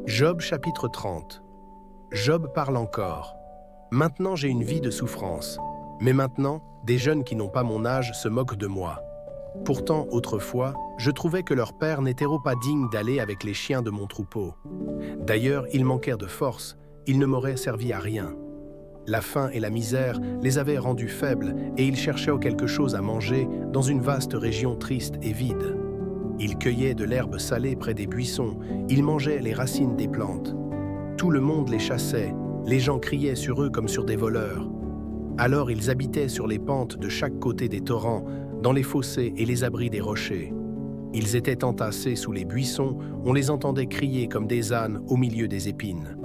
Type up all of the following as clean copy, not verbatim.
Job chapitre 30. Job parle encore. Maintenant j'ai une vie de souffrance. Mais maintenant, des jeunes qui n'ont pas mon âge se moquent de moi. Pourtant, autrefois, je trouvais que leurs pères n'étaient pas dignes d'aller avec les chiens de mon troupeau. D'ailleurs, ils manquèrent de force, ils ne m'auraient servi à rien. La faim et la misère les avaient rendus faibles et ils cherchaient quelque chose à manger dans une vaste région triste et vide. Ils cueillaient de l'herbe salée près des buissons, ils mangeaient les racines des plantes. Tout le monde les chassait, les gens criaient sur eux comme sur des voleurs. Alors ils habitaient sur les pentes de chaque côté des torrents, dans les fossés et les abris des rochers. Ils étaient entassés sous les buissons, on les entendait crier comme des ânes au milieu des épines.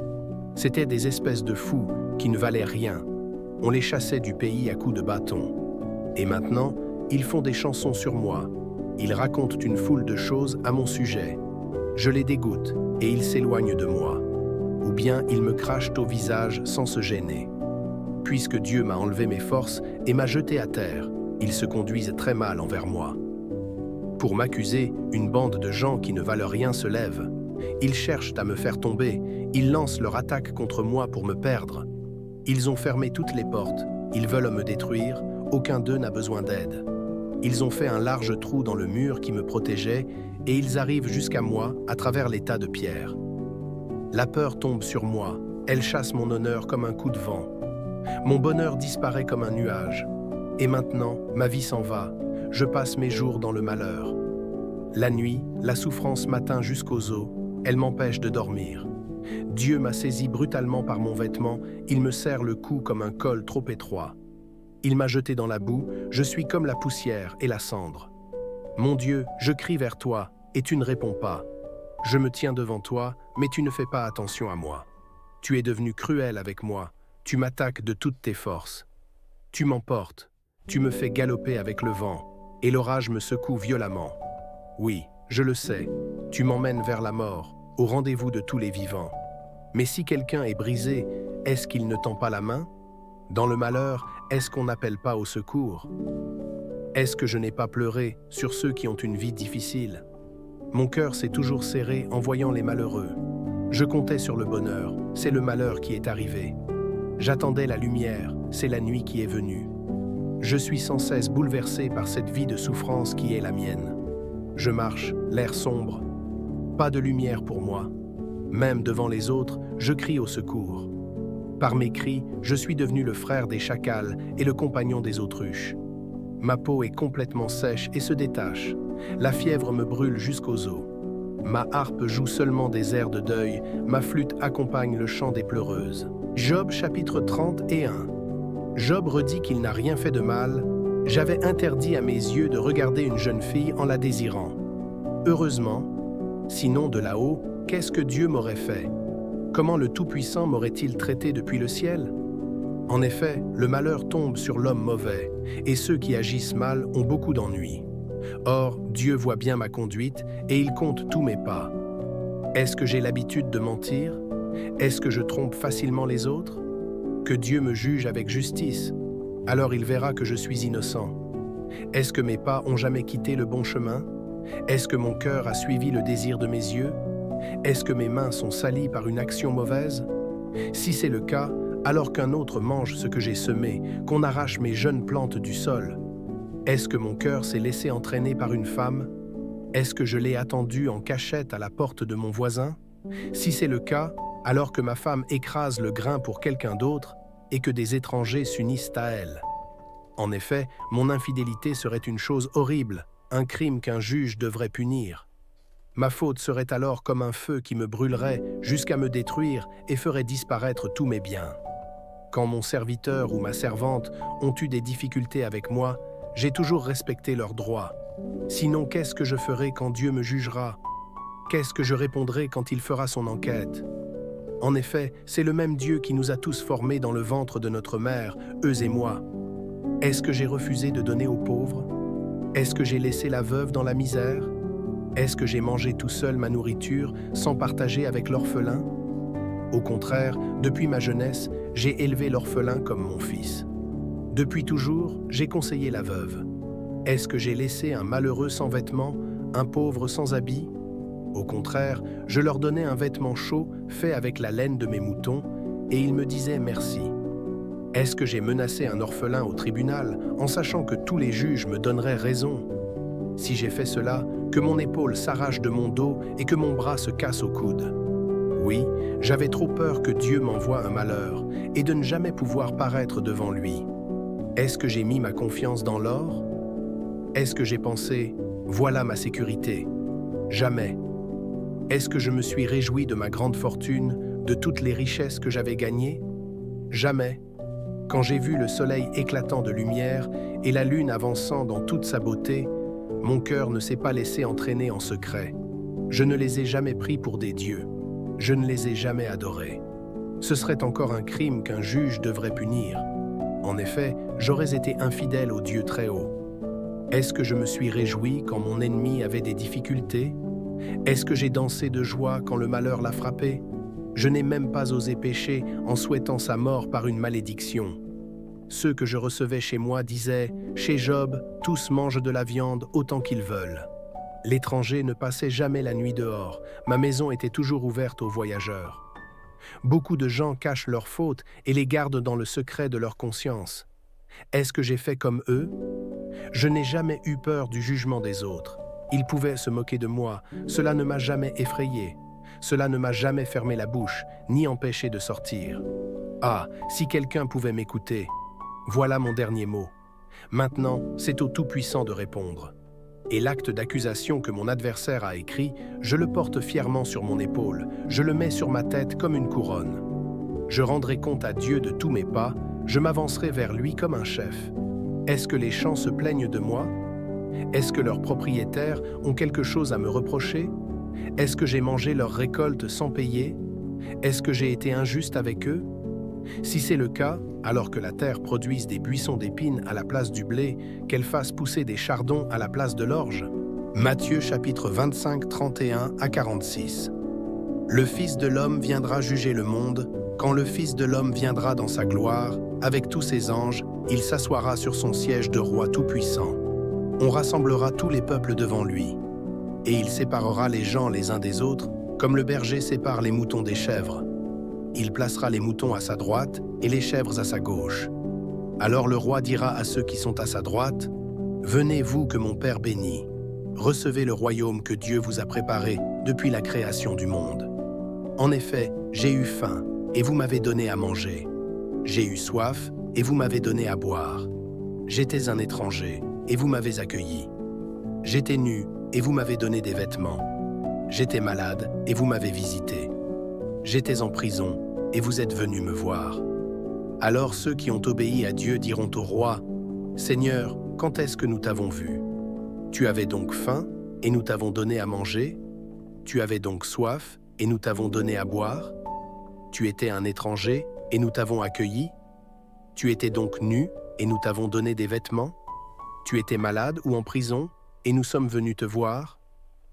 C'étaient des espèces de fous qui ne valaient rien. On les chassait du pays à coups de bâton. Et maintenant, ils font des chansons sur moi. Ils racontent une foule de choses à mon sujet. Je les dégoûte et ils s'éloignent de moi. Ou bien ils me crachent au visage sans se gêner. Puisque Dieu m'a enlevé mes forces et m'a jeté à terre, ils se conduisent très mal envers moi. Pour m'accuser, une bande de gens qui ne valent rien se lève. Ils cherchent à me faire tomber, ils lancent leur attaque contre moi pour me perdre. Ils ont fermé toutes les portes, ils veulent me détruire, aucun d'eux n'a besoin d'aide. Ils ont fait un large trou dans le mur qui me protégeait et ils arrivent jusqu'à moi à travers les tas de pierres. La peur tombe sur moi, elle chasse mon honneur comme un coup de vent. Mon bonheur disparaît comme un nuage. Et maintenant, ma vie s'en va, je passe mes jours dans le malheur. La nuit, la souffrance m'atteint jusqu'aux os, elle m'empêche de dormir. Dieu m'a saisi brutalement par mon vêtement, il me serre le cou comme un col trop étroit. Il m'a jeté dans la boue, je suis comme la poussière et la cendre. Mon Dieu, je crie vers toi, et tu ne réponds pas. Je me tiens devant toi, mais tu ne fais pas attention à moi. Tu es devenu cruel avec moi, tu m'attaques de toutes tes forces. Tu m'emportes, tu me fais galoper avec le vent, et l'orage me secoue violemment. Oui, je le sais, tu m'emmènes vers la mort, au rendez-vous de tous les vivants. Mais si quelqu'un est brisé, est-ce qu'il ne tend pas la main? Dans le malheur, est-ce qu'on n'appelle pas au secours? Est-ce que je n'ai pas pleuré sur ceux qui ont une vie difficile? Mon cœur s'est toujours serré en voyant les malheureux. Je comptais sur le bonheur, c'est le malheur qui est arrivé. J'attendais la lumière, c'est la nuit qui est venue. Je suis sans cesse bouleversé par cette vie de souffrance qui est la mienne. Je marche, l'air sombre. Pas de lumière pour moi. Même devant les autres, je crie au secours. Par mes cris, je suis devenu le frère des chacals et le compagnon des autruches. Ma peau est complètement sèche et se détache. La fièvre me brûle jusqu'aux os. Ma harpe joue seulement des airs de deuil, ma flûte accompagne le chant des pleureuses. Job chapitre 31. Job redit qu'il n'a rien fait de mal. J'avais interdit à mes yeux de regarder une jeune fille en la désirant. Heureusement, sinon de là-haut, qu'est-ce que Dieu m'aurait fait? Comment le Tout-Puissant m'aurait-il traité depuis le ciel? En effet, le malheur tombe sur l'homme mauvais, et ceux qui agissent mal ont beaucoup d'ennuis. Or, Dieu voit bien ma conduite, et il compte tous mes pas. Est-ce que j'ai l'habitude de mentir? Est-ce que je trompe facilement les autres? Que Dieu me juge avec justice, alors il verra que je suis innocent. Est-ce que mes pas ont jamais quitté le bon chemin? Est-ce que mon cœur a suivi le désir de mes yeux? Est-ce que mes mains sont salies par une action mauvaise? Si c'est le cas, alors qu'un autre mange ce que j'ai semé, qu'on arrache mes jeunes plantes du sol, est-ce que mon cœur s'est laissé entraîner par une femme? Est-ce que je l'ai attendue en cachette à la porte de mon voisin? Si c'est le cas, alors que ma femme écrase le grain pour quelqu'un d'autre et que des étrangers s'unissent à elle. En effet, mon infidélité serait une chose horrible, un crime qu'un juge devrait punir. Ma faute serait alors comme un feu qui me brûlerait jusqu'à me détruire et ferait disparaître tous mes biens. Quand mon serviteur ou ma servante ont eu des difficultés avec moi, j'ai toujours respecté leurs droits. Sinon, qu'est-ce que je ferai quand Dieu me jugera? Qu'est-ce que je répondrai quand il fera son enquête? En effet, c'est le même Dieu qui nous a tous formés dans le ventre de notre mère, eux et moi. Est-ce que j'ai refusé de donner aux pauvres? Est-ce que j'ai laissé la veuve dans la misère? Est-ce que j'ai mangé tout seul ma nourriture sans partager avec l'orphelin? Au contraire, depuis ma jeunesse, j'ai élevé l'orphelin comme mon fils. Depuis toujours, j'ai conseillé la veuve. Est-ce que j'ai laissé un malheureux sans vêtements, un pauvre sans habit? Au contraire, je leur donnais un vêtement chaud fait avec la laine de mes moutons, et ils me disaient merci. Est-ce que j'ai menacé un orphelin au tribunal en sachant que tous les juges me donneraient raison? Si j'ai fait cela, que mon épaule s'arrache de mon dos et que mon bras se casse au coude. Oui, j'avais trop peur que Dieu m'envoie un malheur et de ne jamais pouvoir paraître devant lui. Est-ce que j'ai mis ma confiance dans l'or? Est-ce que j'ai pensé « voilà ma sécurité » ? Jamais. Est-ce que je me suis réjoui de ma grande fortune, de toutes les richesses que j'avais gagnées? Jamais. Quand j'ai vu le soleil éclatant de lumière et la lune avançant dans toute sa beauté, mon cœur ne s'est pas laissé entraîner en secret. Je ne les ai jamais pris pour des dieux. Je ne les ai jamais adorés. Ce serait encore un crime qu'un juge devrait punir. En effet, j'aurais été infidèle au Dieu très haut. Est-ce que je me suis réjoui quand mon ennemi avait des difficultés? Est-ce que j'ai dansé de joie quand le malheur l'a frappé? Je n'ai même pas osé pécher en souhaitant sa mort par une malédiction. Ceux que je recevais chez moi disaient « Chez Job, tous mangent de la viande autant qu'ils veulent. » L'étranger ne passait jamais la nuit dehors, ma maison était toujours ouverte aux voyageurs. Beaucoup de gens cachent leurs fautes et les gardent dans le secret de leur conscience. Est-ce que j'ai fait comme eux? Je n'ai jamais eu peur du jugement des autres. Ils pouvaient se moquer de moi, cela ne m'a jamais effrayé. Cela ne m'a jamais fermé la bouche, ni empêché de sortir. Ah, si quelqu'un pouvait m'écouter. Voilà mon dernier mot. Maintenant, c'est au Tout-Puissant de répondre. Et l'acte d'accusation que mon adversaire a écrit, je le porte fièrement sur mon épaule, je le mets sur ma tête comme une couronne. Je rendrai compte à Dieu de tous mes pas, je m'avancerai vers lui comme un chef. Est-ce que les champs se plaignent de moi? Est-ce que leurs propriétaires ont quelque chose à me reprocher? Est-ce que j'ai mangé leur récolte sans payer? Est-ce que j'ai été injuste avec eux? Si c'est le cas, alors que la terre produise des buissons d'épines à la place du blé, qu'elle fasse pousser des chardons à la place de l'orge. Matthieu chapitre 25, 31 à 46. Le Fils de l'homme viendra juger le monde, quand le Fils de l'homme viendra dans sa gloire, avec tous ses anges, il s'assoira sur son siège de roi tout-puissant. On rassemblera tous les peuples devant lui. Et il séparera les gens les uns des autres, comme le berger sépare les moutons des chèvres. Il placera les moutons à sa droite et les chèvres à sa gauche. Alors le roi dira à ceux qui sont à sa droite, « Venez, vous que mon Père bénit, recevez le royaume que Dieu vous a préparé depuis la création du monde. En effet, j'ai eu faim, et vous m'avez donné à manger. J'ai eu soif, et vous m'avez donné à boire. J'étais un étranger, et vous m'avez accueilli. J'étais nu, et vous m'avez donné des vêtements. J'étais malade, et vous m'avez visité. J'étais en prison, et vous êtes venus me voir. » Alors ceux qui ont obéi à Dieu diront au roi, « Seigneur, quand est-ce que nous t'avons vu? Tu avais donc faim, et nous t'avons donné à manger? Tu avais donc soif, et nous t'avons donné à boire? Tu étais un étranger, et nous t'avons accueilli? Tu étais donc nu, et nous t'avons donné des vêtements? Tu étais malade ou en prison, et nous sommes venus te voir?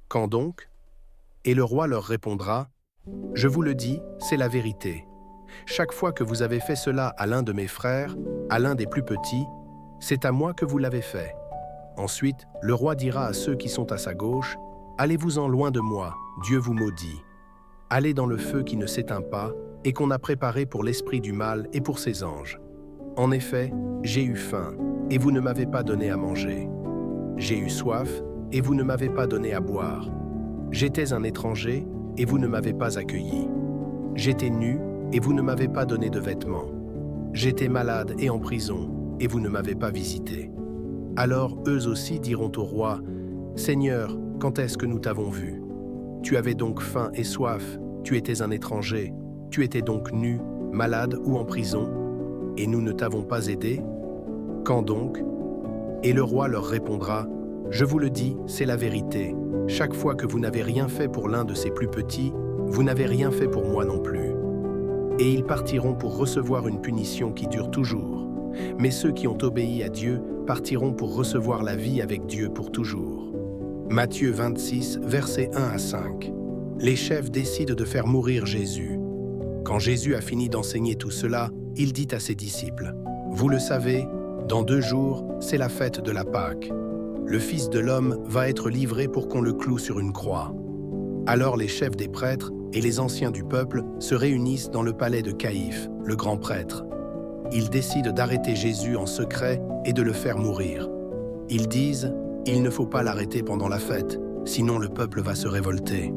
Quand donc? » Et le roi leur répondra, « Je vous le dis, c'est la vérité. Chaque fois que vous avez fait cela à l'un de mes frères, à l'un des plus petits, c'est à moi que vous l'avez fait. » Ensuite, le roi dira à ceux qui sont à sa gauche, « Allez-vous-en loin de moi, Dieu vous maudit. Allez dans le feu qui ne s'éteint pas et qu'on a préparé pour l'esprit du mal et pour ses anges. En effet, j'ai eu faim, et vous ne m'avez pas donné à manger. J'ai eu soif, et vous ne m'avez pas donné à boire. J'étais un étranger, et vous ne m'avez pas accueilli. J'étais nu, et vous ne m'avez pas donné de vêtements. J'étais malade et en prison, et vous ne m'avez pas visité. » Alors eux aussi diront au roi, « Seigneur, quand est-ce que nous t'avons vu? Tu avais donc faim et soif, tu étais un étranger, tu étais donc nu, malade ou en prison, et nous ne t'avons pas aidé? Quand donc? » Et le roi leur répondra, « Je vous le dis, c'est la vérité. Chaque fois que vous n'avez rien fait pour l'un de ces plus petits, vous n'avez rien fait pour moi non plus. » Et ils partiront pour recevoir une punition qui dure toujours. Mais ceux qui ont obéi à Dieu partiront pour recevoir la vie avec Dieu pour toujours. Matthieu 26, versets 1 à 5. Les chefs décident de faire mourir Jésus. Quand Jésus a fini d'enseigner tout cela, il dit à ses disciples, « Vous le savez, dans 2 jours, c'est la fête de la Pâque. Le Fils de l'homme va être livré pour qu'on le cloue sur une croix. Alors les chefs des prêtres et les anciens du peuple se réunissent dans le palais de Caïphe, le grand prêtre. Ils décident d'arrêter Jésus en secret et de le faire mourir. Ils disent « Il ne faut pas l'arrêter pendant la fête, sinon le peuple va se révolter ».